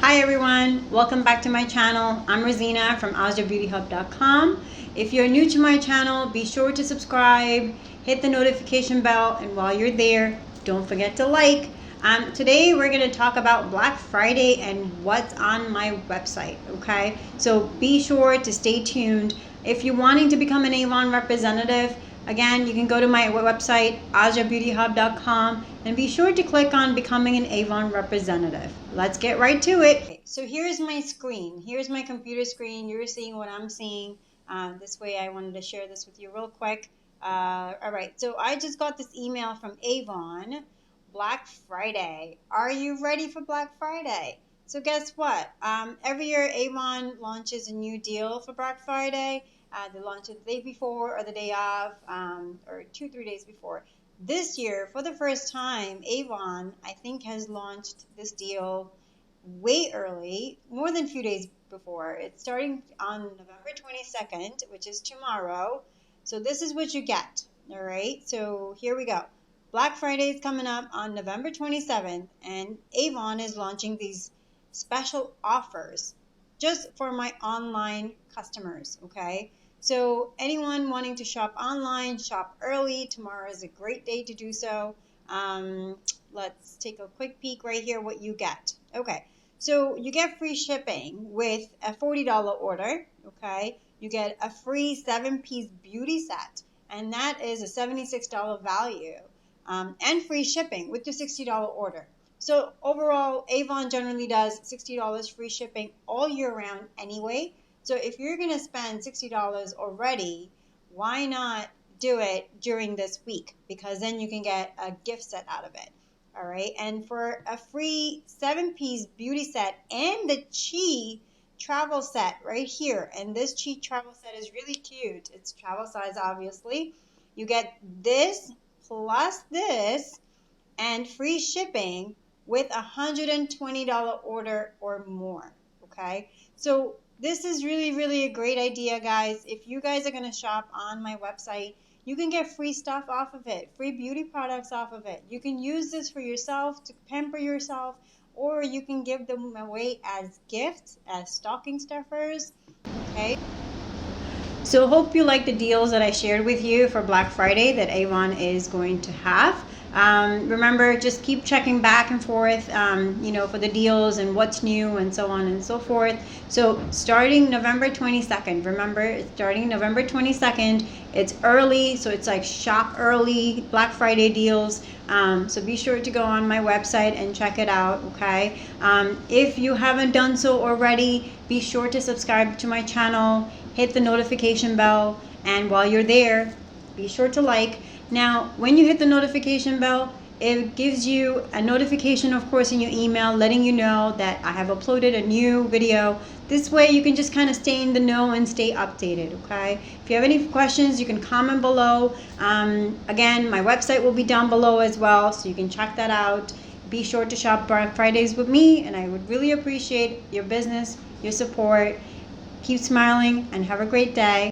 Hi everyone, welcome back to my channel. I'm Rosina from AzraBeautyHub.com. If you're new to my channel, be sure to subscribe, hit the notification bell, and while you're there, don't forget to like. Today we're going to talk about Black Friday and what's on my website, okay? So be sure to stay tuned. If you're wanting to become an Avon representative, again, you can go to my website, AzraBeautyHub.com, and be sure to click on Becoming an Avon Representative. Let's get right to it. So here's my screen. Here's my computer screen. You're seeing what I'm seeing. This way I wanted to share this with you real quick. All right, so I just got this email from Avon. Black Friday. Are you ready for Black Friday? So guess what? Every year Avon launches a new deal for Black Friday. They launch it the day before or the day of, or 2-3 days before. This year, for the first time, Avon, I think, has launched this deal way early, more than a few days before. It's starting on November 22nd, which is tomorrow. So this is what you get, all right? So here we go. Black Friday is coming up on November 27th, and Avon is launching these special offers just for my online customers, okay? So anyone wanting to shop online, shop early. Tomorrow is a great day to do so. Let's take a quick peek right here what you get. Okay, so you get free shipping with a $40 order, okay? You get a free 7-piece beauty set, and that is a $76 value, and free shipping with your $60 order. So overall, Avon generally does $60 free shipping all year round anyway. So if you're going to spend $60 already, why not do it during this week? Because then you can get a gift set out of it. All right. And for a free 7-piece beauty set and the Chi travel set right here. And this Chi travel set is really cute. It's travel size, obviously. You get this plus this and free shipping with a $120 order or more. Okay. So this is really a great idea, guys. If you guys are going to shop on my website, you can get free stuff off of it, free beauty products off of it. You can use this for yourself to pamper yourself, or you can give them away as gifts, as stocking stuffers, okay? So hope you like the deals that I shared with you for Black Friday that Avon is going to have. Remember, just keep checking back and forth, for the deals and what's new and so on and so forth. So starting November 22nd, remember, starting November 22nd, it's early, so it's like shop early Black Friday deals. So be sure to go on my website and check it out, okay? If you haven't done so already, be sure to subscribe to my channel, hit the notification bell, and while you're there, be sure to like. Now, when you hit the notification bell, it gives you a notification, of course, in your email letting you know that I have uploaded a new video. This way you can just kind of stay in the know and stay updated, okay? If you have any questions, you can comment below. Again, my website will be down below as well, so you can check that out. Be sure to shop Black Fridays with me, and I would really appreciate your business, your support. Keep smiling and have a great day.